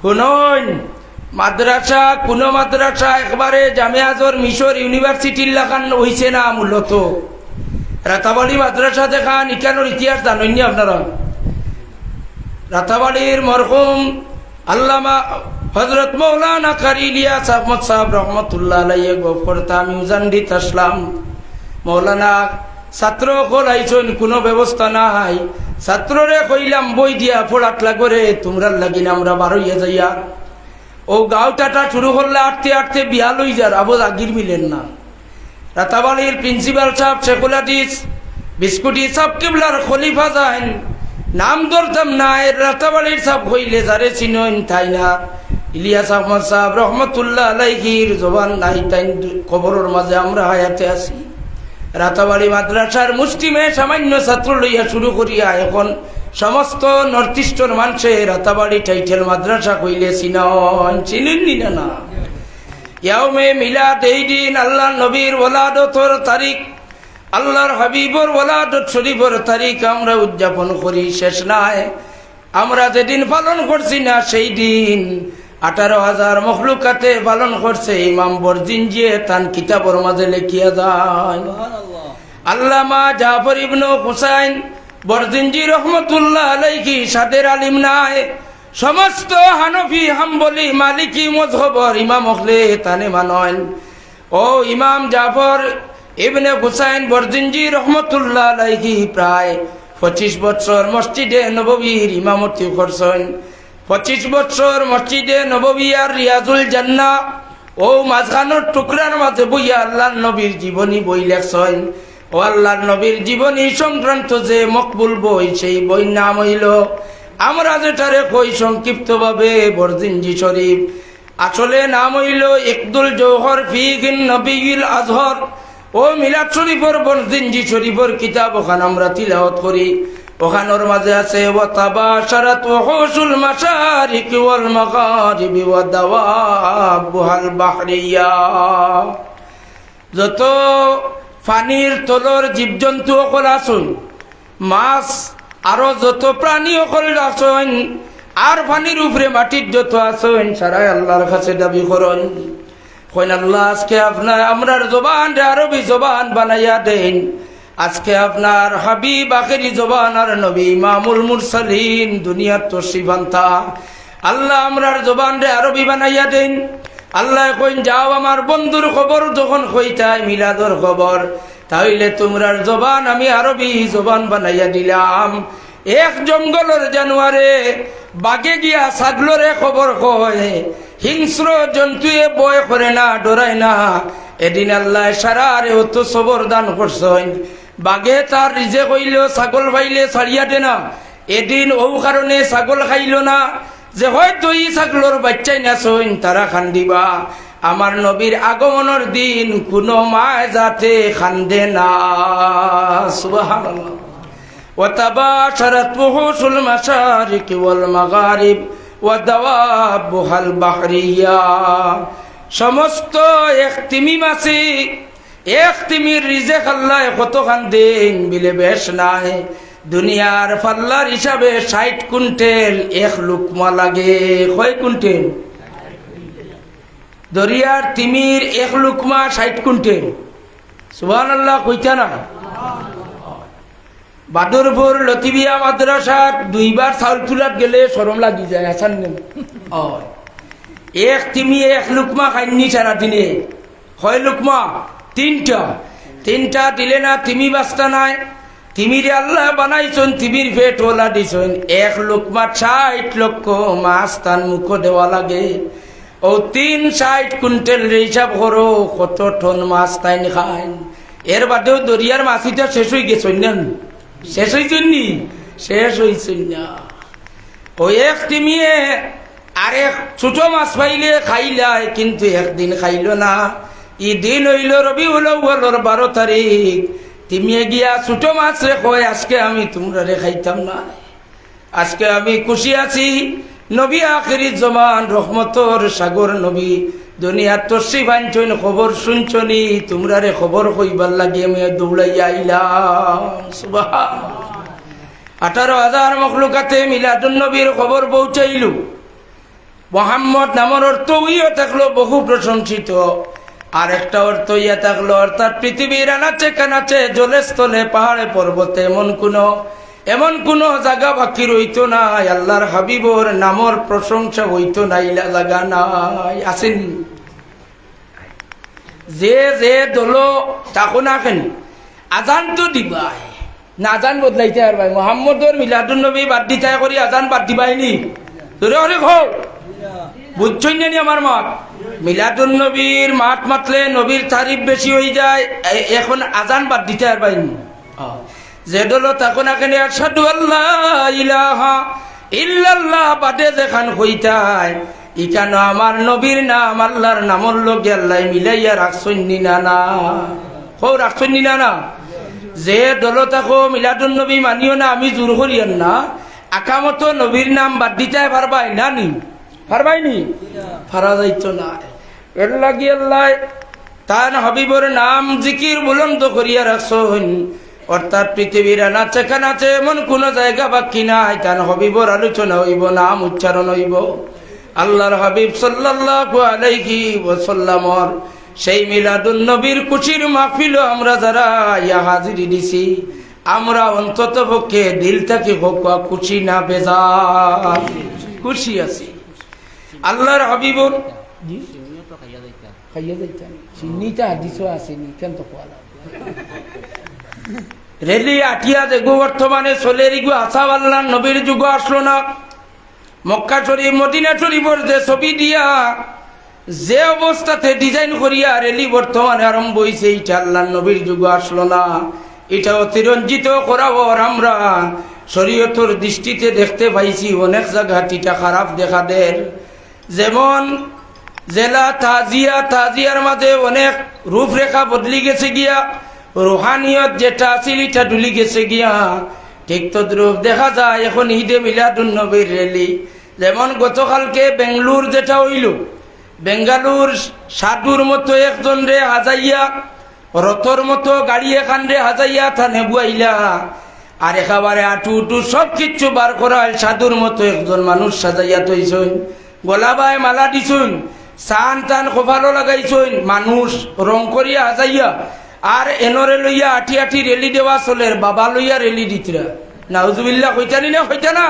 শুনুন, মাদ্রাসা কোন মাদ্রাসা একবারে জামিয়াজর মিশর ইউনিভার্সিটির লাগান হইছে না। মূলত রাতাবাড়ি মাদ্রাসা দেখান ইকানোর ইতিহাস জানেন নি আপনারা? রাতাবাড়ির মরহুম আল্লামা হযরত মৌলানা কারি ইলিয়াস আহমদ সাহেব রহমতুল্লাহ আলাইহি গফরতা মিউজান্ডিত আসলাম। মৌলানা ছাত্র কলাইছেন, কোনো ব্যবস্থা নাই। ছাত্ররে কইলাম বই দিয়া পড়াত লাগরে, তোমরা লাগিন আমরা বারইয়া যাইয়া। ও গাঁওটাটা শুরু করলে আটতে আটতে বিয়া লই যার আবু আগির মিলেন না। রাতাবাড়ির প্রিন্সিপাল সাহেব শেখুল হাদিস বিস্কুটি সাহেব কিবলার খলিফা যাইন, নাম ধরতাম না। রাতাবাড়ির সাহেব হইলে যারে চিনইন তাই না। ইলিয়াস আহমদ সাহেব রহমতুল্লাহ আলাইহির জবান নাই, তাই খবরের মাঝে আমরা হায়াতে আছি। রাতাবাড়ি মাদ্রাসার মুসলিমে সামান্য ছাত্র লইয়া শুরু করিয়া এখন সমস্ত নর্থ ইস্টর মানুষে রাতাবাড়ি টাইটেল মাদ্রাসা কইলে চিনেননি না? ইয়াউমে মিলাদ, এই দিন আল্লাহ নবীর ওলাদতর তারিখ, আল্লাহর হাবিবর ওলাদত শরীফর তারিখ আমরা উদযাপন করি, শেষ নাই। আমরা যেদিন পালন করছি না সেই দিন 18,000 মখলুকাতে পালন করছে। ইমাম বরজিনজিয়ে তান কিতাবর মাঝে লেখিয়া যায়। আল্লামা জাফর ইবনে হুসাইন বরজিনজি রহমতুল্লাহ আলাইহি সাদের আলিম নাই। সমস্ত হানফি হাম্বলি মালিকি মযহবর ইমাম হলে তানে মানেন। ও ইমাম জাফর ইবনে হুসাইন বরজিনজি রহমতুল্লাহ আলাইহি প্রায় 25 বছর মসজিদে নববীর ইমামতি করছেন। 25 বছর মসজিদে নববী আর রিয়াজুল জান্নাহ ও মাঝখানোর টুকরার মাঝে বইয়া আল্লাহর নবীর জীবনী বই লেখছেন। ও আল্লাহর নবীর জীবনী সংক্রান্ত যে মকবুল বই, সেই বই নাম হইল, আমরা যেটারে কই সংক্ষিপ্ত ভাবে বরজিনজি শরীফ, আসলে নাম হইল ইকদুল জওহর ফি নবীল আজহর। ও মিলাদ শরীফর বরজিনজি শরীফর কিতাব ওখানে আমরা তিলাওয়াত করি। ওখানোর মাঝে আছে ওয়াতাবাশারাত ওহুশুল মাশারিক ওয়াল মাগারিবি ওয়া দাওয়াবুল বাহরিয়া। যত পানির তলর জীবজন্তু সকল আছেন, মাছ আরো যত প্রাণী সকল আছেন, আর পানির উপরে মাটির যত আছেন, সারাই আল্লাহর কাছে দাবি করেন। কইন আল্লাহ আজকে আপনার আমরার জবান আরবি জবান বানাইয়া দেন। আজকে আপনার হাবিব আখেরি জবান আর নবী ইমামুল মুরসালিন দুনিয়ার তশরিফান্তা, আল্লাহ আমরার জবান রে আরবি বানাইয়া দেন। আল্লাহ কইন যাও আমার বন্ধুর খবর যখন কইতাই মিলাদর খবর, তাইলে তোমরার জবান আমি আরবি জবান বানাইয়া দিলাম। এক জঙ্গলের জানুয়ারে বাগে গিয়া ছাগলরে খবর কয়, হিংস্র জন্তুয়ে বয় করে না, ডরায় না। এদিন আল্লাহ সারারে অত সবর দান করছেন। বাগে তার রিজে কইল ছাগল ভাইলে ছাড়িয়া দে না। এদিন ও কারণে ছাগল খাইল না, যে হয়তো ই ছাগলর বাচ্চাই না সইন তারা খান্দিবা। আমার নবীর আগমনের দিন কোনো মায় যাতে খান্দে না। সুবহানাল্লাহ। ওয়াতাবাশারাত ওহুশুল মাশারিক ওয়াল মাগারিব ওয়া দাওয়াবুল বাহরিয়া। সমস্ত এক তিমি মাছি, এক তিমির রিজেক আল্লাহ কত খান্দেন বিলে বেশ নাই। দুনিয়ার পাল্লার হিসাবে 60 কুইন্টেল এক লুকমা লাগে। কয় কুইন্টেল? দরিয়ার তিমির এক লুকমা 60 কুইন্টেল। সুবহানাল্লাহ কইতা না? বাদরপুর লতিবিয়া মাদ্রাসার 2 বার চাউল তুলাত গেলে শরম লাগি যায়। আসান এক তিমি এক লুকমা খাইনি সারা দিনে। কয় লুকমা? 3টা দিলে না তিমি বাস্তা নাই। তিমিরে আল্লাহ বানাইছেন, তিমির পেট ওলা দিছেন। এক লুকমা 60 লক্ষ মাছ তার মুখ দেওয়া লাগে। ও 60 কুইন্টেল হিসাব করো কত টন মাছ তাই খায়। এর বাদেও দরিয়ার মাছিটা শেষ হয়ে গেছেন না? শেষ হয়েছেন নি? শেষ হয়েছেন না। ও এক তিমিয়ে আরেক ছোট মাছ পাইলে খাইলাই, কিন্তু একদিন খাইল না। ই দিন হইল রবিউল আউয়ালের 12 তারিখ। তিমিয়ে গিয়া ছোট মাছ রে কয়, আজকে আমি তোমরা রে খাইতাম না, আজকে আমি খুশি আছি। নবী আখিরি জমান রহমতর সাগর নবী দুনিয়ার তশরিফ আনছেন, খবর শুনছনি, তোমরা রে খবর কইবার লাগে আমি দৌড়াইয়া আইলাম। সুবহানাল্লাহ। 18,000 মখলুকাতে মিলাদুন নবীর খবর পৌঁছাইল। মোহাম্মদ নামের অর্থ ইয়ে থাকলো বহু প্রশংসিত, আর একটা অর্থ ইয়ে থাকলো অর্থাৎ পৃথিবীর আনাচে কানাচে জলে স্থলে পাহাড়ে পর্বতে এমন কোন জায়গা বাকি রইতো নাই আল্লাহর হাবিবর নামর প্রশংসা হইতো না, ইলা জায়গা নাই। আসেনি যে যে দলো তাকো না কেন আজান তো দিবাই না, আজান বদলাইতে আর ভাই মোহাম্মদর মিলাদুন নবী বাদ দিতে করি আজান বাদ দিবাইনি তোরে অনেক হোক বুঝছই না আমার মাত। মিলাদুন নবীর মাত মাতলে নবীর তারিফ বেশি হয়ে যায়, এখন আজান বাদ দিতে আর পাইনি। যে দলো তাকো না কেন আশহাদু আল্লাহ ইলাহা ইল্লাল্লাহ বাদে যেখান হইতায় ইকানো আমার নবীর নাম আল্লাহর নামর লগে আল্লাহ মিলাইয়া রাখছন্নি না না হো রাখছন্নি না না। যে দলো তাকো মিলাদুন নবী মানিও না আমি জোর করিয়ান না, আকামতো নবীর নাম বাদ দিতে পারবাই না নি পারবাইনি পারা যাইতো না। এর লাগি আল্লাহ তার হাবিবর নাম জিকির বুলন্দ করিয়া রাখছন, অর্থাৎ পৃথিবীর আনাচে কানাচে এমন কোন জায়গা বাকি নাই তার হাবিবর আলোচনা হইব, নাম উচ্চারণ হইব। আল্লাহর হাবিব সাল্লাল্লাহু আলাইহি ওয়াসাল্লামর সেই মিলাদুন নবীর খুশির মাহফিল আমরা যারা ইয়া হাজিরি দিছি, আমরা অন্তত পক্ষে দিল থেকে হোক খুশি না বেজার খুশি আছি। আল্লাহর হাবিবর খাইয়া যাইতাম চিন্নিটা দিছো আসেনি কেন তো কোয়ালা রেলি আটিয়া দেখবো বর্তমানে চলে রিগু আসাব আল্লাহ নবীর যুগ আসলো না। মক্কা শরীফ মদিনা শরীফর যে ছবি দিয়া যে অবস্থাতে ডিজাইন করিয়া রেলি বর্তমানে আরম্ভ হয়েছে, এটা আল্লাহ নবীর যুগ আসলো না। এটা অতিরঞ্জিত করাবর আমরা শরীয়তর দৃষ্টিতে দেখতে পাইছি অনেক জায়গা এটা খারাপ দেখা দেয়। যেমন জেলা তাজিয়ার মাঝে অনেক রূপরেখা বদলি গেছে গিয়া, রুহানিয়ত যেটা আছিল এটা ডুলি গেছে গিয়া। ঠিক তদ্রুপ দেখা যায় এখন ঈদে মিলাদুন নবীর রেলি। যেমন গতকালকে বেঙ্গলুর যেটা হইল, বেঙ্গালুর সাধুর মতো একজন রে হাজাইয়া রথর মতো গাড়ি এখান রে হাজাইয়া থা নেবুয়াইলা, আর একেবারে আটু উটু সব কিচ্ছু বার করা সাধুর মতো একজন মানুষ সাজাইয়া তৈছন, গলাবায় মালা দিছুন, চান টান কপালও লাগাইছুন, মানুষ রং করিয়া হাজাইয়া আর এনরে লইয়া আটি আটি রেলি দেওয়া চলে, বাবা লইয়া রেলি দিতরা। নাউজুবিল্লাহ কইতানি না কইতা না?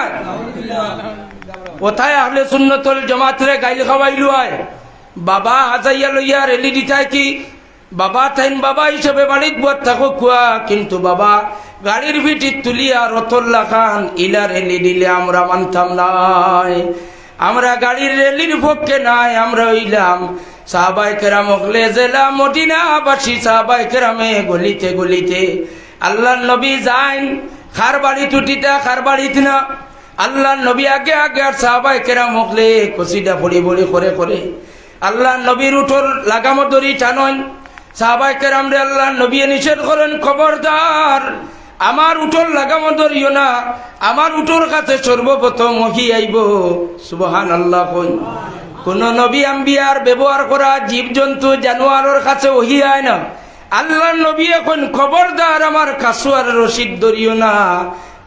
কোথায় আহলে সুন্নতুল জামাতরে গাইল খাওয়াইলু আয় বাবা হাজাইয়া লইয়া রেলি দিতাই কি বাবা তাইন বাবা হিসেবে বাড়িত বর থাকো খুয়া, কিন্তু বাবা গাড়ির ভিটির তুলিয়া রতল্লা খান ইলা রেলি দিলে আমরা মানতাম নাই। আমরা গাড়ির রেলির পক্ষে নাই, আমরা হইলাম সাহাবায়ে কেরাম হলে জেলা মদিনাবাসী সাহাবায়ে কেরামে গলিতে গলিতে আল্লাহর নবী যাইন খার বাড়ি টুটিটা খার বাড়িত না, আল্লাহর নবী আগে আগে আর সাহাবায়ে কেরাম হলে কসিদা পড়ি বলি করে করে আল্লাহর নবীর উঠোর লাগামো দড়ি টানন। সাহাবায়ে কেরাম রে আল্লাহর নবী নিষেধ করেন, খবরদার আমার উঠোর লাগামো দড়িও না, আমার উঠোর কাছে সর্বপ্রথম ওহী আইব। সুবহানাল্লাহ। কই কোন নবী আম্বিয়ার ব্যবহার করা জীবজন্তু জানোয়ারের কাছে ওহী আয় না। আল্লাহর নবী এখন খবরদার আমার কাসুয়ার রশিদ ধরিও না,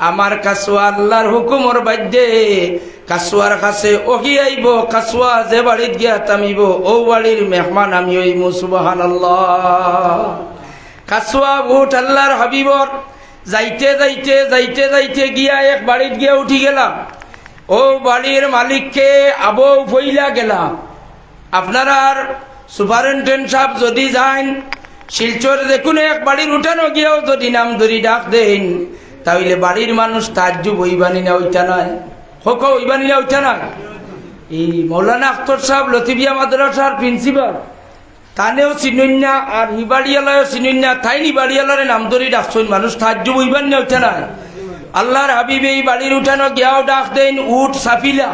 আমার কাসুয়া আল্লাহর হুকুমর বাধ্যে কাসুয়ার কাছে ওহী আইব, কাসুয়া যে বাড়িত গিয়া তামিব ও বাড়ির মেহমান আমি হইমু। সুবহানাল্লাহ। কাসুয়া উঠ আল্লাহর হাবিবর যাইতে যাইতে যাইতে যাইতে গিয়া এক বাড়িত গিয়া উঠি গেলাম, ও বাড়ির মালিককে আবৌ ফইলা গেলাম। আপনারা সুপারিনটেন্ডেন্ট সাহেব যদি যান শিলচর যে কোনো এক বাড়ির উঠানো গিয়াও যদি নাম ধরি ডাক দেন, তাহলে বাড়ির মানুষ তাজ্জুব হইবানি না ওইটা নয়, হোক হইবানি না ওইটা নয়। এই মৌলানা আখতার সাহেব লতিফিয়া মাদ্রাসার প্রিন্সিপাল তানেও চিনুন্যা আর হিবাড়িয়ালয়ও চিনুন্যা, তাই নিবাড়িয়ালয়ের নাম ধরি ডাকছেন, মানুষ তাজ্জুব হইবানি না ওইটা নয়। আল্লাহর হাবিব এই বাড়ির উঠানো গিয়াও ডাক দেন উঠ সাফিলা,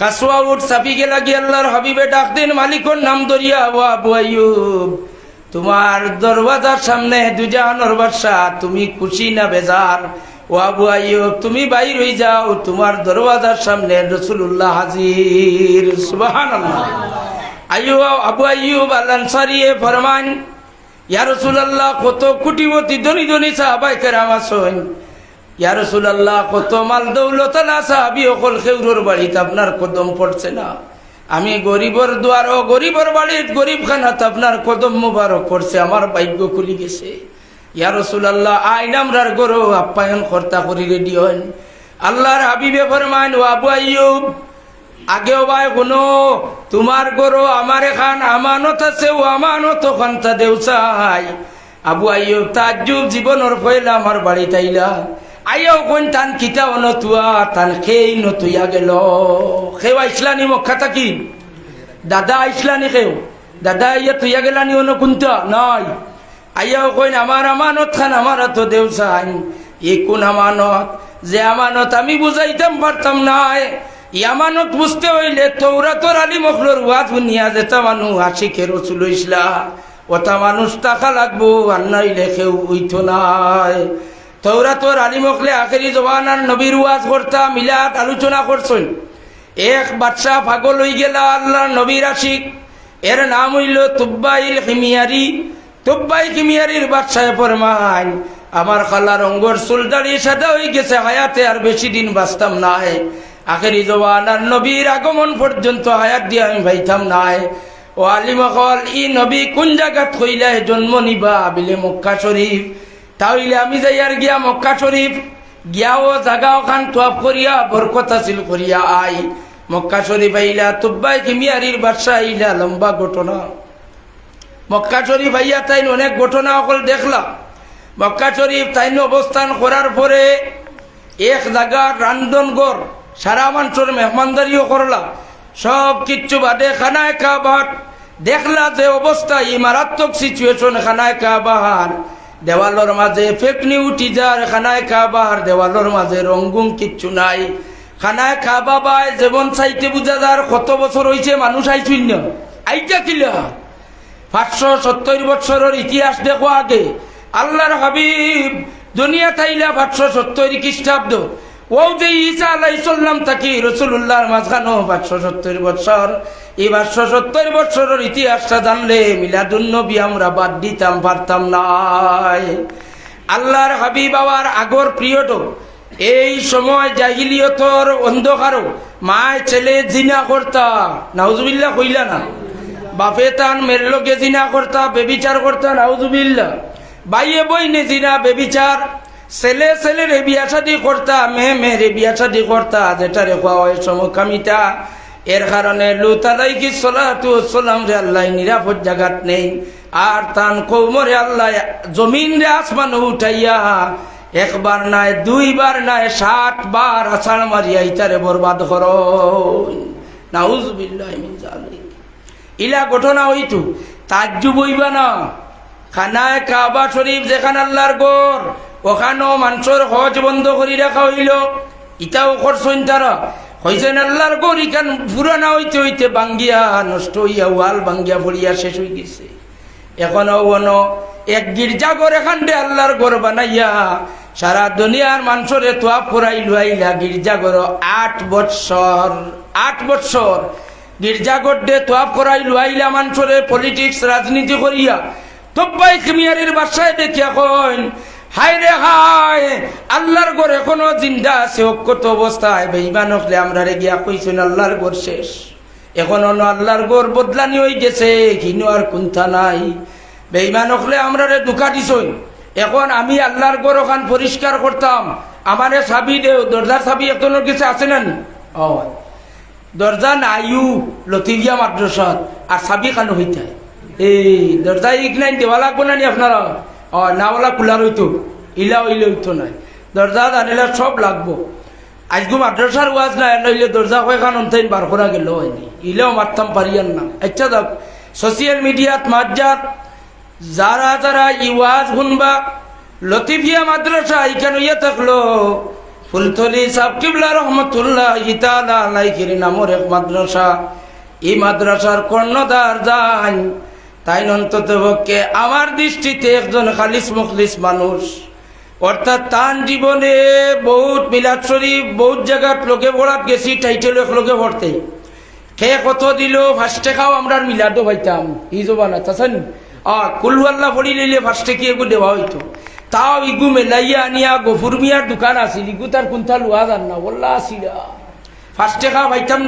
কাসুয়া উঠ সাফি গেলা গিয়ে আল্লাহর হাবিবে ডাক দেন মালিকর নাম ধরিয়া, ও আবু আইয়ুব তোমার দরওয়াজার সামনে দুজাহানের বাদশা, তুমি খুশি না বেজার? ও আবু আইয়ুব তুমি বাইর হই যাও, তোমার দরওয়াজার সামনে রাসূলুল্লাহ হাজির। সুবহানাল্লাহ। আবু আইয়ুব আল আনসারী ফরমান, ইয়া রাসূলুল্লাহ কত কোটিপতি ধনী ধনী সাহাবায়ে কেরাম আছেন, ইয়া রাসূলুল্লাহ কত মাল দৌলতালা সাহাবী অকল খেউরোর বাড়িতে আপনার কদম পড়ছে না, আমি গরিবর দুয়ার ও গরিবর বাড়ির গরিব খানাত আপনার কদম মুবারক পড়ছে, আমার ভাগ্য খুলি গেছে। ইয়া রাসূলুল্লাহ আইন আমরার গরো আপ্যায়ন কর্তা করি রেডি হন। আল্লাহর হাবিবে ফরমান ও আবু আইয়ুব আগেও ভাই কোনো তোমার গরো আমার এখান আমানত আছে, ও আমানত খানটা দেউ চাই। আবু আইয়ুব তাজ্জুব জীবনের পয়লা আমার বাড়িতে আইলা আইয়াও কোন টান কিতা নতুয়া টান খেই নতুয়া গেল। খেও আইসলানি মক্কা থাকি দাদা আইসলানি খেও দাদা ইয়া তুইয়া গেলানি অন্য কোনটা নাই। আইয়াও কইন আমার আমানত খান আমার তো দেউ চাই। এ কোন আমানত যে আমানত আমি বুঝাইতাম পারতাম নাই। ই আমানত বুঝতে হইলে তৌরাতর আলী মখলোর ওয়াজ শুনিয়া যেটা মানুষ আশিকে রসুল ইসলা ওটা মানুষ টাকা লাগবো আর নাইলে কেউ উইতো নাই। তৌরাতর আলী মখলে আখেরি জবানার নবীর ওয়াজ করতা মিলাদ আলোচনা করছেন। এক বাদশা পাগল হয়ে গেল আল্লাহ নবীর আশিক, এর নাম হইল তুব্বাইল খিমিয়ারি। তুব্বাই খিমিয়ারির বাদশায় ফরমান আমার খালার অঙ্গর চুলদারি সাদা হয়ে গেছে, হায়াতে আর বেশি দিন বাঁচতাম নাই। আখেরি জবানার নবীর আগমন পর্যন্ত হায়াত দিয়ে আমি ভাইতাম নাই। ও আলিম কল ই নবী কোন জায়গাত হইলে জন্ম নিবা বিলে মক্কা শরীফ। তাহলে আমি যাই আর গিয়া মক্কা শরীফ গিয়াও জাগা ওখান তোয়াব করিয়া বরকত হাসিল করিয়া আই। মক্কা শরীফ আইলা তুব্বাই খিমিয়ারির বাদশা আইলা, লম্বা ঘটনা। মক্কা শরীফ আইয়া তাই অনেক ঘটনা অকল দেখলা। মক্কা শরীফ তাই অবস্থান করার পরে এক জায়গার রান্ধনগড় সারা মানুষের মেহমানদারিও করলা, সব কিচ্ছু বাদে খানায় কাবার দেখলা যে অবস্থা মারাত্মক সিচুয়েশন। খানায় কাবার দেওয়ালোর মাঝে ফেকনি উঠি যার, খানায় কাবার দেওয়ালোর মাঝে রঙ্গুম কিচ্ছু নাই। খানায় কাবা বাই যেমন চাইতে বুঝা যার কত বছর হয়েছে মানুষ আইছুন না আইটা কিলা 570 বছরের ইতিহাস দেখো আগে। আল্লাহর হাবিব দুনিয়া তাইলা 570 খ্রিস্টাব্দ। ও যে ঈসা আলাইহিস সালাম থাকি রাসূলুল্লাহর মাঝখানো 570 বছর। এই 570 বছরের ইতিহাসটা জানলে মিলাদুন নবী আমরা বাদ দিতাম পারতাম নাই। আল্লাহর হাবিব আবার আগর পিরিয়ড এই সময় জাহিলিয়তর অন্ধকারও মায় ছেলে জিনা করতা, নাউজুবিল্লাহ কইলা না। বাপে তান মেয়ের লোকে জিনা করতা, বেবিচার করতা, নাউজুবিল্লাহ। বাইয়ে বইনে জিনা বেবিচার, ছেলে ছেলের বিয়া শাদি করতা, মেয়ে মেয়ের বিয়া শাদি করতা, যেটা রেখা হয় সমকামিতা। এর কারণে লূত আলাইহিস সালাতু ওয়াস সালাম রে আল্লাহ নিরাপদ জায়গাত নেই। আর তান কওমরে আল্লাহ জমিন রে আসমান উঠাইয়া একবার নাই দুইবার নাই 7 বার আছাড় মারিয়া ইতারে বরবাদ করো। নাউজুবিল্লাহি মিন যালিক। ইলা ঘটনা হইতো তাজ্জুব হইবা না। খানায় কাবা শরীফ যেখানে আল্লাহর ঘর, ওখানেও মানুষের হজ বন্ধ করে রাখা হইল। ইটাও করছেন তারা, হয়েছেন আল্লাহর ঘর ইখান পুরানা হইতে হইতে বাঙ্গিয়া নষ্ট হইয়া ওয়াল বাঙ্গিয়া পড়িয়া শেষ হয়ে গেছে। এখনো এক গির্জাঘর এখান দিয়ে আল্লাহর ঘর বানাইয়া সারা দুনিয়ার মানুষের তোয়াব করাই লুয়াইলা। গির্জাঘর 8 বছর গির্জাঘর দিয়ে তোয়াব করাই লুয়াইলা মানুষের পলিটিক্স রাজনীতি করিয়া। তুব্বাই খিমিয়ারির বাসায় দেখিয়া কইন হায় রে হায়, আল্লাহর ঘর এখনো জিন্দা আছে অক্ষত অবস্থায়। বেঈমান হলে আমরা রে গিয়া কইছেন আল্লাহর ঘর শেষ, এখন আল্লাহর ঘর বদলানি হয়ে গেছে, কিনো আর কুন্থা নাই। বেঈমান হলে আমরা রে ধোঁকা দিছই। এখন আমি আল্লাহর ঘর ওখান পরিষ্কার করতাম, আমারে চাবি দেও, দরজার চাবি একজনের কাছে আছে না? ও দরজা নাইও লতিফিয়া মাদ্রাসাত, আর চাবি কানো হইতে এই দরজা ইক নাই দেওয়া লাগবো না নি আপনারা? নাওয়ালা কুলার হইতো, ইলা হইলে হইতো নাই, দরজা জানিলে সব লাগবো। আজগু মাদ্রাসার ওয়াজ নাই নইলে দরজা কয়খান অন্তাইন বার করা গেল হয়নি, ইলেও মারতাম পারিয়ান না। আচ্ছা দেখ সোশিয়াল মিডিয়াত মাজ্জাত যারা যারা ইওয়াজ শুনবা, লতিফিয়া মাদ্রাসা এখানে ইয়ে থাকলো ফুলতলি সাহেব কিবলা রহমতুল্লাহ ইতালা আলাইহির নামর এক মাদ্রাসা। এই মাদ্রাসার কর্ণধার যান তাই অন্তত পক্ষে আমার দৃষ্টিতে একজন খালিস মুখলিস মানুষ। অর্থাৎ তান জীবনে বহুত মিলাদ শরীফ বহুত জায়গাত লোকে পড়াত গেছি, টাইটেল লোকে পড়তে খে কত দিল 5 টাকাও আমরা মিলাদও পাইতাম। ই জবানা চাচ্ছেন কুলু আল্লাহ পড়ি লইলে 5 টাকা এগু দেওয়া হইতো। তাও ইগু মেলাইয়া আনিয়া গফুর মিয়ার দোকান আছিল ইগু তার কোনটা লোয়া যান না বললা আসিল 5 টাকা পাইতাম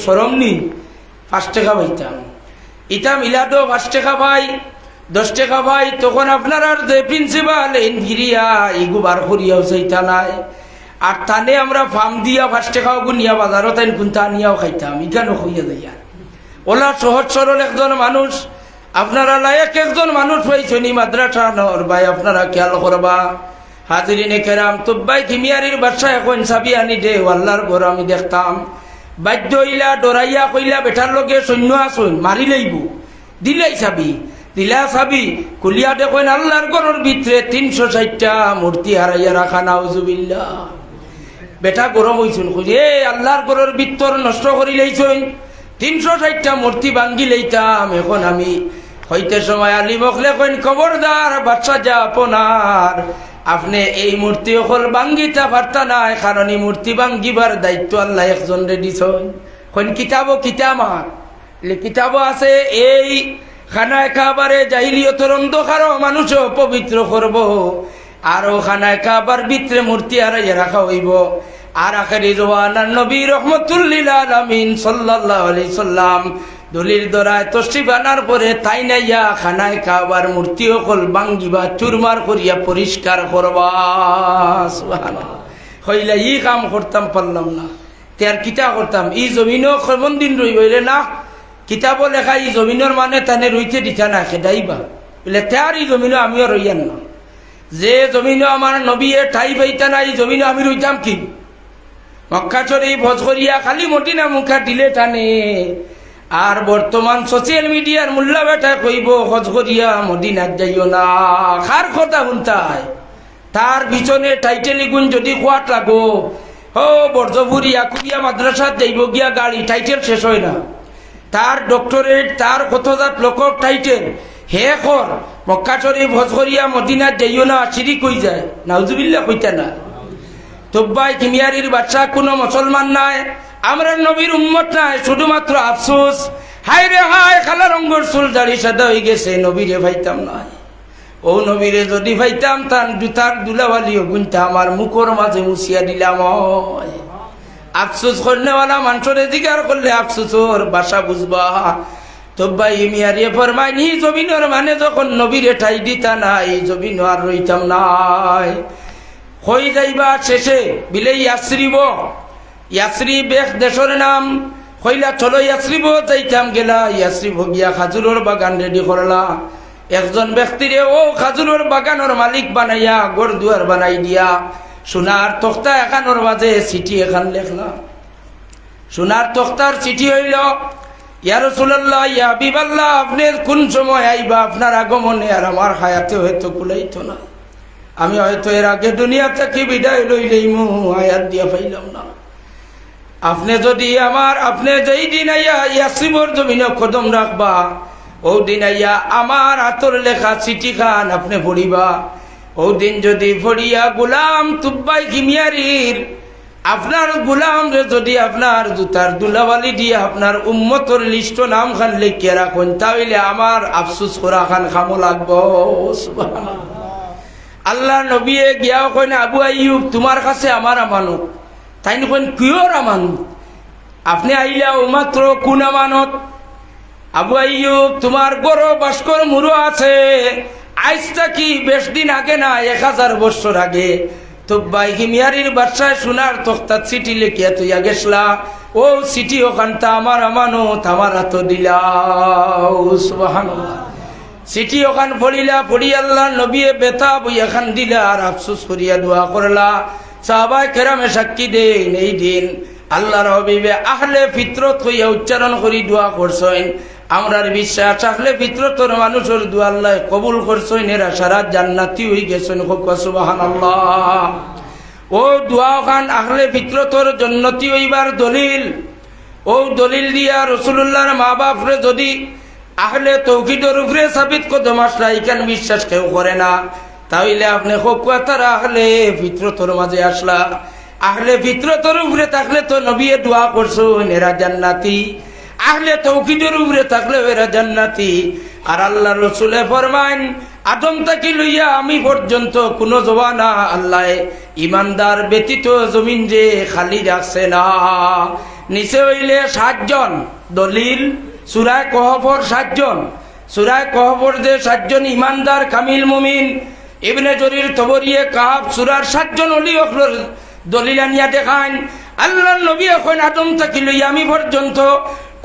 সরম নি 5 টাকা পাইতাম ইটা মিলাদো 5 টাকা পাই 10 টাকা পাই তখন আপনার আর যে প্রিন্সিপাল এনগিরিয়া ইগু বার করিয়াও চাইতা নাই আর তানে আমরা ফার্ম দিয়া 5 টাকা নিয়া বাজারও তাই কোনটা নিয়াও খাইতাম ইখানো হইয়া যাইয়া ওলা সহজ সরল একজন মানুষ আপনারা লায়ক একজন মানুষ হয়েছেন মাদ্রাসা নর ভাই আপনারা খেয়াল করবা হাজিরিনে কেরাম তুব্বাই কিমিয়ারির বাদশা এখন চাবি আনি দে আল্লাহর ঘর আমি দেখতাম বাধ্য হইলা ডরাইয়া কইলা বেটার লগে সৈন্য আসুন মারি লইব দিলাই চাবি দিলা চাবি কুলিয়া দেখেন আল্লাহর ঘরের ভিতরে 360টা মূর্তি হারাইয়া রাখা নাউজুবিল্লাহ বেটা গরম হইছুন খুঁজে আল্লাহর ঘরের ভিতর নষ্ট করি লইছুন 360টা মূর্তি ভাঙ্গি লইতাম এখন আমি হইতে সময় আলী বকলে কইন খবরদার বাদশা যা আপনার আপনি এই মূর্তি হল ভাঙ্গিতা পারতা নাই কারণ এই মূর্তি ভাঙ্গিবার দায়িত্ব আল্লাহ একজন দিছেন কইন কিতাবও কিতামার কিতাবও আছে এই খানায় খাবারে জাহিলিয়তের অন্ধকারও মানুষও পবিত্র করব আর খানায় খাবার ভিতরে মূর্তি হারাইয়া রাখা হইব আর আখেরি জওয়ান নবী রহমতুল্লিল আলামিন সাল্লাল্লাহু আলাইহি সাল্লাম দলিল দরায় তশরিফ আনার পরে তাই নাইয়া খানায় খাবার মূর্তি হল ভাঙ্গিবা চুরমার করিয়া পরিষ্কার করবা সুবহানাল্লাহ হইলা ই কাম করতাম পারলাম না তার কিতা করতাম ই জমিনও খবন্দিন রইবইলে না কিতাবও লেখা ই জমিনের মানে তানে রইতে দিতা না খেদাইবা বলে তার ই জমিনও আমিও রইয়ান না যে জমিনও আমার নবীয়ে ঠাই পাইতা না এই জমিনও আমি রইতাম কি মক্কা শরীফ হজ করিয়া খালি মদিনা মুখা দিলে টানে আর বর্তমান সোশ্যাল মিডিয়ার মোল্লা বেটা কইব হজ করিয়া মদিনাত যাইও না কার কথা শুনতাই তার পিছনে টাইটেল গুণ যদি খোয়াত লাগো ও বর্জপুরি আকুবিয়া মাদ্রাসাত যাইব গিয়া গাড়ি টাইটেল শেষ হয় না তার ডক্টরেট তার কতজাত লোকর টাইটেল হে কর মক্কা শরীফ হজ করিয়া মদিনাত যাইও না শিরিক হই যায় নাউজুবিল্লাহ কইতা না তোব্বাই কিমিয়ারির বাচ্চা কোনো মুসলমান নাই আমরা নবীর উম্মত নাই শুধুমাত্র আফসোস হায় রে হায় খালা রঙ্গর চুল দাড়ি সাদা হয়ে গেছে নবীরে ভাইতাম নাই ও নবীরে যদি ভাইতাম তার জুতার দুলাবালিও গুনতা আমার মুখর মাঝে মুছিয়া দিলাম আফসোস করনেওয়ালা মানুষরে জিগার করলে আফসোসর বাসা বুঝবা তোব্বাই মিয়ারিয়ে ফরমাইনি জমিনের মানে যখন নবীরে ঠাই দিতা নাই জমিন আর রইতাম নাই হয়ে যাইবা শেষে বিলে ইয়াসরিব এক দেশের নাম হইলা চলো ইয়াসরিব যাইতাম গেলা ইয়াসরিব গিয়া খাজুরের বাগান রেডি করলা একজন ব্যক্তিরে ও খাজুরের বাগানের মালিক বানাইয়া ঘর দুয়ার বানাই দিয়া সোনার তক্তা এখানোর মাঝে চিঠি এখান লেখলা সোনার তক্তার চিঠি হইল ইয়া রাসূলুল্লাহ ইয়া হাবিবাল্লাহ আপনি কোন সময় আইবা আপনার আগমনে আর আমার হায়াতে হয়তো কুলাইতো না আমি হয়তো এর আগে দুনিয়া থেকে বিদায় লইলেই আয়াত দিয়া পাইলাম না আপনি যদি আপনি যেই দিন আইয়া ইয়াসরিবর জমিনে কদম রাখবা ও দিন আইয়া আমার হাতর লেখা চিঠি খান আপনি পড়িবা ও দিন যদি পড়িয়া গোলাম তুব্বাই কিমিয়ারির আপনার গোলাম রে যদি আপনার জুতার দুলাবালি দিয়ে আপনার উম্মতর লিস্ট নাম খান লিখিয়া রাখুন তাহলে আমার আফসোস করা খান খামো লাগবো সুবহানাল্লাহ আল্লাহ নবী গিয়াও কইন আবু আইয়ুব তোমার কাছে আমার আমানত তাই কইন কিয়র আমানত আপনি আইলা মাত্র কোন আমানত আবু আইয়ুব তোমার গরো ভাস্কর মুরো আছে আইসটা কি বেশ দিন আগে না 1000 বছর আগে তুব্বাই কিমিয়ারির বাদশায় সোনার তক্তা চিঠি লিখিয়া তুইয়া গেছলা ও চিঠি ওখানটা আমার আমানত আমার হাত দিলাও সুবহানাল্লাহ চিঠি ওখান পড়িলা পড়ি আল্লাহ নবী বেতা বই এখান দিলা আর আফসোস করিয়া দোয়া করলা সাহাবায়ে কেরামে সাক্ষী দেন এই দিন আল্লাহর হাবিবে আহলে ফিতরত হইয়া উচ্চারণ করি দোয়া করছেন আমরার বিশ্বাস আহলে ফিতরতর মানুষের দোয়া আল্লাহ কবুল করছেন এরা সারা জান্নাতি হই গেছেন সুবহানাল্লাহ ও দোয়া খান আহলে ফিতরতর জান্নাতি হইবার দলিল ও দলিল দিয়া রাসূলুল্লাহর মা বাপরে যদি আহলে তৌহিদের উপরে সাবিত কদম আসলা ইখান বিশ্বাস কেউ করে না তাহলে আপনি হকুয়াতার আহলে ফিতরতর মাঝে আসলা আহলে ফিতরতর উপরে থাকলে তো নবী দোয়া করছেন এরা জান্নাতি আহলে তৌহিদের উপরে থাকলে এরা জান্নাতি আর আল্লাহ রাসূলে ফরমান আদম তাকি লইয়া আমি পর্যন্ত কোনো জবানা আল্লাহ ইমানদার ব্যতীত জমিন যে খালি রাখছে না। নিচে হইলে 7 জন দলিল, সূরা কহফর 7 জন, সূরা কহফর যে 7 জন ইমানদার কামিল মুমিন, ইবনে জরির তবরিয়ে কাহাব সূরার 7 জন ওলি অখলর দলিল আনিয়া দেখান। আল্লাহর নবী এখন আদম তাকি লইয়া আমি পর্যন্ত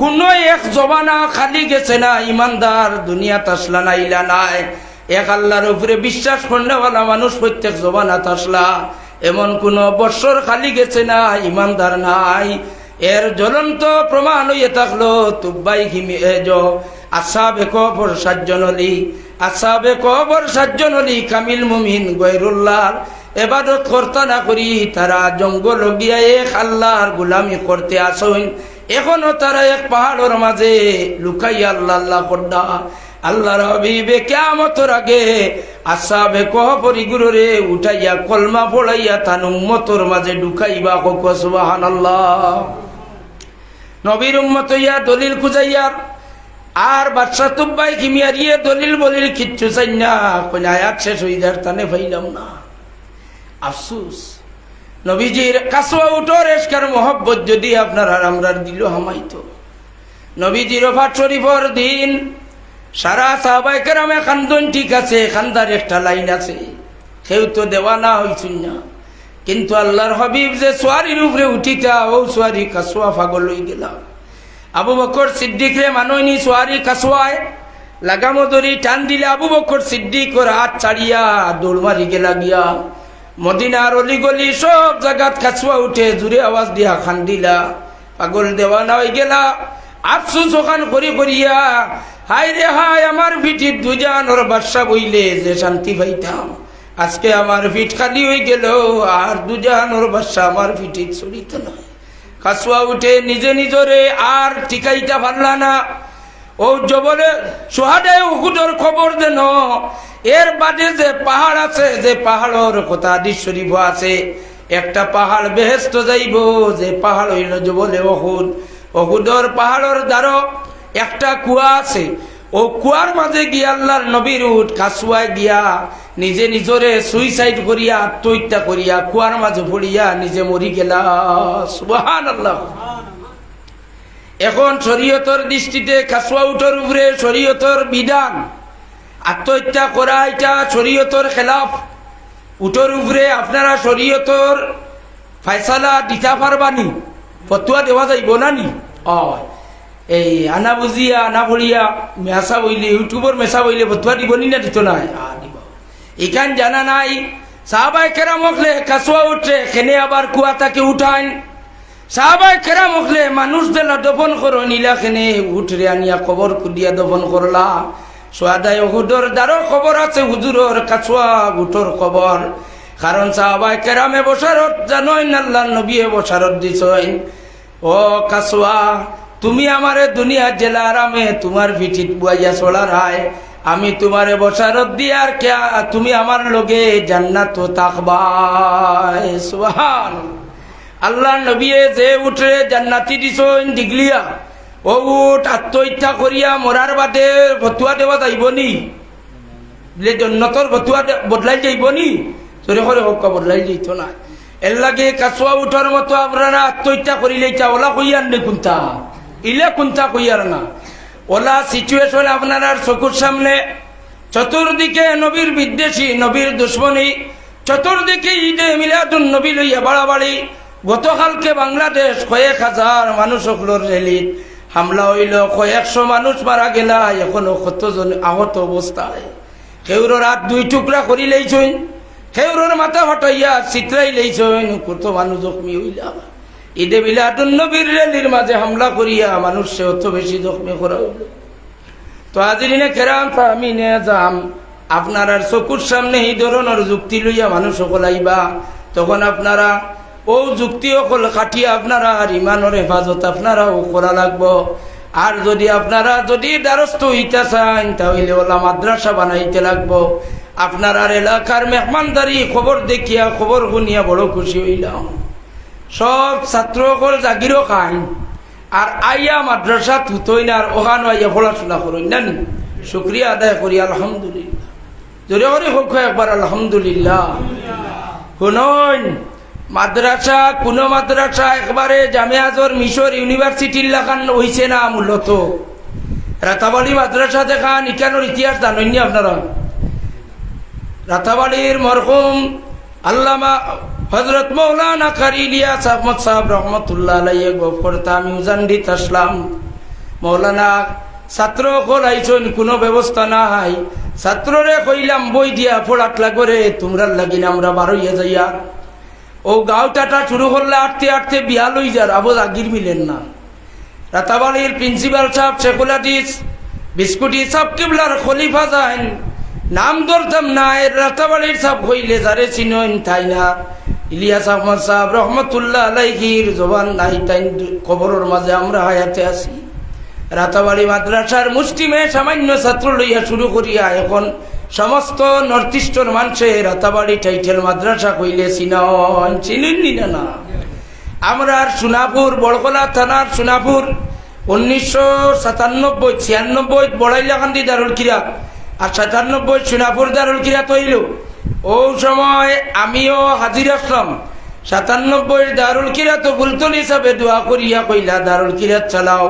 কোনো এক জবানা খালি গেছে না, ইমানদার দুনিয়াত আসলা না ইলা নাই। এক আল্লাহর উপরে বিশ্বাস করলেওয়ালা মানুষ প্রত্যেক জবানাত আসলা, এমন কোন বৎসর খালি গেছে না, ইমানদার নাই। এর জ্বলন্ত প্রমাণ হইয়া থাকলো তুব্বাই ঘিমি আসাবে কবর 7 জন অলি, আসাবে কবর 7 জন অলি কামিল মুমিন গৈরুল্লাহর ইবাদত করতে না করি তারা জঙ্গল গিয়া এক আল্লাহর গোলামি করতে আসেন। এখনো তারা এক পাহাড়ের মাঝে লুকাইয়া আল্লাহ আল্লাহ করদা। আল্লাহর হাবিবে কিয়ামতের আগে আসহাবে কহফরি গুরুরে উঠাইয়া কলমা পড়াইয়া তান উম্মতের মাঝে ঢুকাইবা। কোক সুবহানাল্লাহ। নবীর উম্মত হইয়া দলিল খুঁজাইয়া আর বাদশা তুব্বাই কিমিয়ারিয়ে দলিল বলিল কিচ্ছু চাই না, কোন আয়াত শেষ হয়ে যার তানে পাইলাম না। আফসুস নবীজির কাসওয়া উঠোর এশকার মোহব্বত যদি আপনার আর আমরার দিল হামাইতো। নবীজির ওফাত শরীফর দিন সারা সাহাবায়ে কেরামে খান্দন, ঠিক আছে খান্দার একটা লাইন আছে, কেউ তো দেওয়ানা হইছুন না, কিন্তু আল্লাহর হাবিব যে সোয়ারির উপরে উঠিতা ও সোয়ারি কাসওয়া পাগল হয়ে গেলা। আবু বকর সিদ্দিক রে মানইনি সোয়ারি কাসওয়ায় লাগামো দড়ি টান দিলে আবু বকর সিদ্দিক ওর হাত ছাড়িয়া দৌড় মারি গেলা গিয়া। মদিনার অলি গলি সব জায়গাত কাসওয়া উঠে জুড়ে আওয়াজ দিয়া খান্দিলা, পাগল দেওয়ানা হয়ে গেলা। আফসুস ওখান করি করিয়া হায় রে হায় আমার পিঠির দুজানোর বাদশা বইলে যে শান্তি পাইতাম, আজকে আমার পিঠ খালি হয়ে গেল আর দুজানোর বাদশা আমার পিঠির চলিত নয়। কাসওয়া উঠে নিজে নিজরে আর টিকাইটা পারলা না। ও জবলে সোহাদায় উহুদের খবর দেন, এর বাদে যে পাহাড় আছে, যে পাহাড়ের কথা হাদিস শরীফ আছে, একটা পাহাড় বেহেশত যাইব, যে পাহাড় হইল জবলে উহুদ। উহুদের পাহাড়ের দ্বারা একটা কুয়া আছে, ও কুয়ার মাঝে গিয়া আল্লাহর নবীর উট কাসওয়ায় গিয়া নিজে নিজরে সুইসাইড করিয়া আত্মহত্যা করিয়া কুয়ার মাঝে পড়িয়া নিজে মরি গেলা। সুবহানাল্লাহ। এখন শরীয়তের দৃষ্টিতে কাসওয়া উটের উপরে শরীয়তের বিধান, আত্মহত্যা করা এটা শরীয়তের খেলাফ। উটের উপরে আপনারা শরীয়তের ফয়সালা দিতে পারবানি, ফতোয়া দেওয়া যাইব না নি? এই আনা বুঝিয়া আনা পড়িয়া মেসা বইলে ইউটিউবর মেসা বইলে ফতোয়া দিবনি না দিত না? দিব। এখান জানা নাই সাহাবায়ে কেরাম হকলে কাসওয়া উঠে খেনে আবার কুয়া তাকে উঠান। সাহাবায়ে কেরাম হকলে মানুষ দেলা দফন করো নিলা খেনে উঠরে আনিয়া কবর খুদিয়া দফন করলা। সোহাদায় উহুদের দ্বারো খবর আছে হুজুরের কাসওয়া উঠোর খবর, কারণ সাহাবায়ে কেরামে বশারত জানেন, আল্লাহর নবী বশারত দিছেন। ও কাসওয়া তুমি আমারে দুনিয়া জেলা আরামে তোমার পিঠিত বুয়াইয়া চলার হায়, আমি তোমারে বশারত দিয়ার কে তুমি আমার লগে জান্নাত তাকবা। সুবহান আল্লাহ। নবী যে উঠে জান্নাতি দিছেন দিগলিয়া, ও উঠ আত্মহত্যা করিয়া মরার বাদে ফতুয়া দেওয়া যাইবনি? জন্নতর ফতুয়া বদলাই যাইবনি? চরে করে হোক বদলাই যাইত না। এর লাগে কাসওয়া উঠার মতো আপনারা আত্মহত্যা করিলে ওলা কইয়ার নে কোনটা ইলে কোনটা কইয়ার না। ওলা সিচুয়েশন আপনার চকুর সামনে, চতুর্দিকে নবীর বিদ্বেষী, নবীর দুশ্মনী, চতুর্দিকে ঈদে মিলাদুন নবী লইয়া বাড়াবাড়ি। গতকালকে বাংলাদেশ কয়েক হাজার মানুষ হকলোর রেলিত হামলা হইল, কয়েকশো মানুষ মারা গেলা, এখনো কতজন আহত অবস্থায়। কেউর রাত 2 টুকরা করি লইছইন, কেউর মাথা হটাইয়া চিত্রাই লইছইন, কত মানুষ জখমি হইলা। ঈদে মিলাদুন নবীর রেলির মাঝে হামলা করিয়া মানুষে অত বেশি জখমি করা হইল। তো হাজিরিনে কেরাম আমি নে যাম আপনার আর চকুর সামনে এই ধরনের যুক্তি লইয়া মানুষ সকল আইবা, তখন আপনারা ও যুক্তি সকল কাটিয়া আপনারা আর ইমানের হেফাজত আপনারাও করা লাগবো। আর যদি আপনারা যদি দ্বারস্থ হইতে চান তাহলে ওলা মাদ্রাসা বানাইতে লাগবো। আপনার আর এলাকার মেহমানদারি খবর দেখিয়া খবর শুনিয়া বড় খুশি হইলাম। সব ছাত্র সকল জাগিরও খান আর আইয়া মাদ্রাসা থুতই না, আর ওখানে আইয়া পড়াশোনা করেন না। শুক্রিয়া আদায় করি আলহামদুলিল্লাহ। জোরে করে হোক একবার আলহামদুলিল্লাহ। শুনুন, মাদ্রাসা কোন মাদ্রাসা একবারে জামিয়া আজহর মিশর ইউনিভার্সিটির লাগান হইছে না। মূলত রাতাবাড়ি মাদ্রাসা দেখান ইকানোর ইতিহাস জানেননি আপনারা। রাতাবাড়ির মরহুম আল্লামা হযরত মৌলানা কারি ইলিয়াস আহমদ সাহেব রহমতুল্লাহ আলাইহি গফরতা আমি উজান্ডিত আসলাম। মৌলানা ছাত্র কলাইছন কোনো ব্যবস্থা নাই। ছাত্ররে কইলাম বই দিয়া পড়াত লাগরে তোমরা লাগিন আমরা বারোইয়া যাইয়া। ও গাঁওটাটা শুরু করলে আটতে আটতে বিয়া লই যার আবু আগির মিলেন না। রাতাবাড়ির প্রিন্সিপাল সাহেব শেখুল হাদিস বিস্কুটি সাহেব কিবলার খলিফা যান নাম ধরতাম না। এর রাতাবাড়ির সাহেব হইলে যারে চিনন তাই না। ইলিয়াস আহমদ সাহেব রহমতুল্লাহ আলাইহির জবান নাই, তাই কবরের মাঝে আমরা হায়াতে আছি। রাতাবাড়ি মাদ্রাসার মুষ্টিমে সামান্য ছাত্র লইয়া শুরু করিয়া এখন সমস্ত নর্থ ইস্টর মানুষে রাতাবাড়ি টাইটেল মাদ্রাসা কইলে চিনন চিনেননি না। আমরা সোনাপুর বড়কলা থানার সোনাপুর 1997-96 বড়াইলাকান্দি দারুল কিরাত আর 97 সোনাপুর দারুল কিরাত হইল। ও সময় আমিও হাজির আসলাম। 97 দারুল কিরাত বুলতল হিসাবে দোয়া করিয়া কইলা দারুল কিরাত চালাও,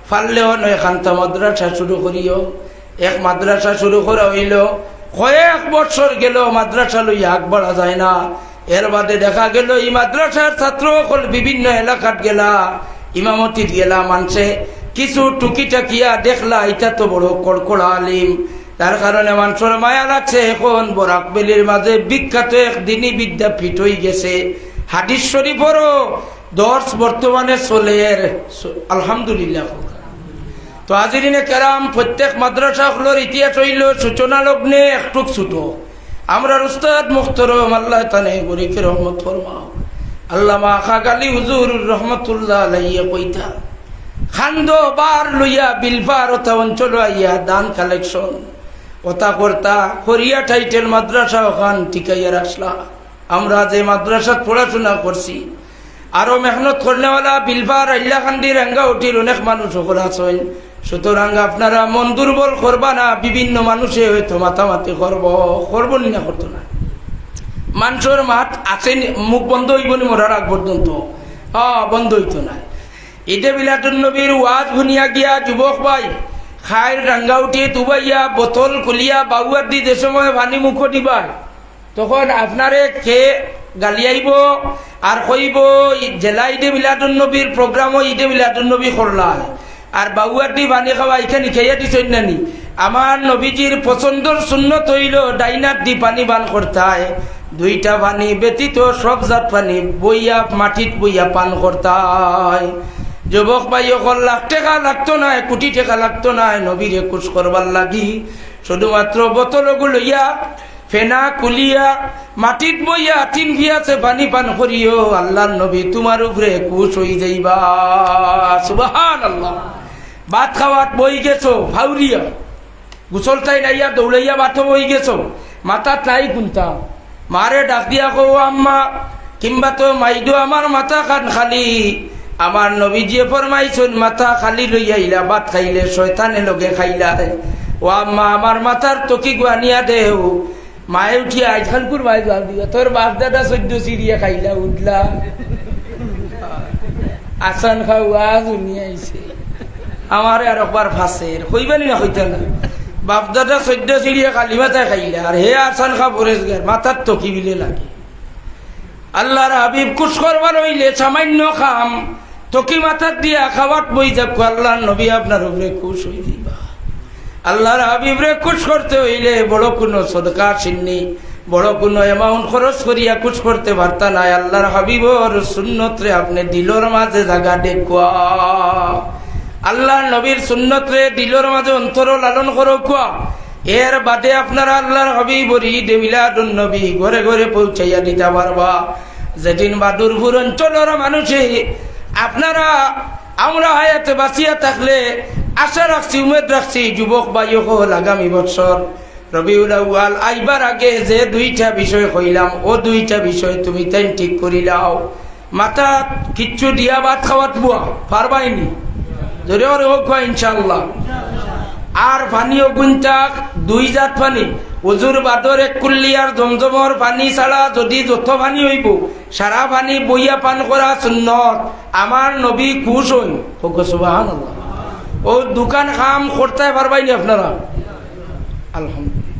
ফাললেও নয় খান্তা মাদ্রাসা শুরু করিও। এক মাদ্রাসা শুরু করা হইল, কয়েক বছর গেল মাদ্রাসা লইয়া আগ বাড়া যায় না। এর বাদে দেখা গেল এই মাদ্রাসার ছাত্র বিভিন্ন এলাকাত গেলা, ইমামতিত গেলা, মানুষে কিছু টুকিটাকিয়া দেখলা এটা তো বড় কড়কড়া আলিম, তার কারণে মানুষের মায়া লাগছে। এখন বরাকবেলির মাঝে বিখ্যাত এক দিনী বিদ্যাপীঠ হয়ে গেছে। হাদিস শরীফেরও দর্শ বর্তমানে চলে। আলহামদুলিল্লাহ। তো হাজিরিনে কেরাম, প্রত্যেক মাদ্রাসাগুলোর ইতিহাস হইল সূচনা লগ্নে একটু ছোট। আমরা উস্তাদ মুখতরম আল্লাহ তানে গরিকে রহমত ফরমাও আল্লামা খাগালি হুজুর রহমতুল্লাহ আলাইহি কইতা খান্দ বার লইয়া বিলফার ওতা অঞ্চল আইয়া দান কালেকশন ওতা করতা করিয়া টাইটেল মাদ্রাসা ওখান টিকাইয়া রাখলা। আমরা যে মাদ্রাসাত পড়াশোনা করছি আরো মেহনত করনেওয়ালা বিলফার আইলাকান্দি রাঙ্গাউটির অনেক মানুষ সকল আছেন। সুতরাং আপনারা মন দুর্বল করবা না। বিভিন্ন মানুষে হয়তো মাতামাতি করব না, করতো না। মানুষের মাঠ আছে, মুখ বন্ধ হইব নি মরার আগ পর্যন্ত? বন্ধ হইতো না। ঈদে মিলাদুন নবীর ওয়াজ শুনিয়া গিয়া যুবক ভাই খায়ের রাঙ্গাউটি তুবাইয়া বোতল খুলিয়া বাউয়ার দি যে সময় ভানি মুখ দিবা, তখন আপনারে খেয়ে গালিয়াইব আর কইব জেলা ঈদে মিলাদুন নবীর প্রোগ্রাম ঈদে মিলাদুন নবী করলা আর বাউয়ার দি পানি খাওয়া এখানে খেয়ে দিছেন নানি। আমার নবীজির পছন্দর সুন্নত হইল ডাইনার দি পানি পান করতায়, দুইটা পানি ব্যতীত সব জাত পানি বইয়া মাটিত বইয়া পান করতায়। যুবক ভাই অকল লাখ টাকা লাগতো না, কোটি টাকা লাগতো না নবীরে খুশ করবার লাগি। শুধুমাত্র বোতলগুলো লইয়া ফেনা কুলিয়া মাটিত বইয়া তিন ভিয়াছে পানি পান করিও, আল্লাহর নবী তোমার উপরে খুশ হই যাইবা। সুবহানাল্লাহ। ভাত খাওয়াত বই গেছো ফাউরিয়া, গুসলটাই নাইয়া দৌড়াইয়া বাথো বই গেছো, মাথাত নাই কুন্তা, মারে ডাক দিয়া কো আম্মা কিংবা তো মাইদো আমার মাথা খান খালি। আমার নবীজিয়ে ফরমাইছেন মাথা খালি লইয়া ইলা ভাত খাইলে শয়তানে লগে খাইলা। ও আম্মা আমার মাথার তকি গুয়ানিয়া দেও। মায়ে উঠিয়া আজকালপুর মাই জবাব দিও তোর বাপ দাদা 14 সিরিয়া খাইলা উঠলা আসান খাওয়া শুনিয়া আইছে আমার আর একবার ফাঁসের কইবেন না হইতে না। বাপ দাদা 14 সিরিয়া কালি মাথায় খাইলা আর হে আসান খা পরেশ গের মাথার তকি বিলে লাগে। আল্লাহর হাবিব খুশ করবার হইলে সামান্য খাম তকি মাথার দিয়া খাওয়াত বই যাক আল্লাহর নবী আপনার উপরে খুশ হই দিবা। আল্লাহর হাবিবরে খুশ করতে হইলে বড় কোনো সদকা চিন্নি বড় কোনো অ্যামাউন্ট খরচ করিয়া খুশ করতে পারতা নাই। আল্লাহর হাবিবর সুন্নতরে আপনি দিলর মাঝে জায়গা দেখুয়া, আল্লাহর নবীর সুন্নতরে দিলর মাঝে অন্তর লালন করো কুয়া। এর বাদে আপনারা আল্লাহর হাবিবর ঈদে মিলাদুন নবী ঘরে ঘরে পৌঁছাইয়া দিতে পারবা। যেদিন বাদুরপুর অঞ্চলের মানুষে আপনারা আমরা হায়াতে বাঁচিয়া থাকলে আশা রাখছি উমেদ রাখছি যুবক ভাই হল আগামী বছর রবিউল আউয়াল আইবার আগে যে দুইটা বিষয় কইলাম ও দুইটা বিষয় তুমি তাই ঠিক করিলাও। মাথা কিচ্ছু দিয়া ভাত খাওয়াত বুয়া পারবাইনি ধরে ওরে হোক ইনশাল্লাহ। আর পানিও গুঞ্চাক 2 জাত পানি, ওজুর বাদর 1 কুল্লি আর জমজমর পানি ছাড়া যদি যত পানি হইব সারা পানি বইয়া পান করা সুন্নত। আমার নবী খুশ হইন, সুবহানাল্লাহ। ও দোকান কাম করতে পারবাইনি আপনারা? আলহামদুলিল্লাহ।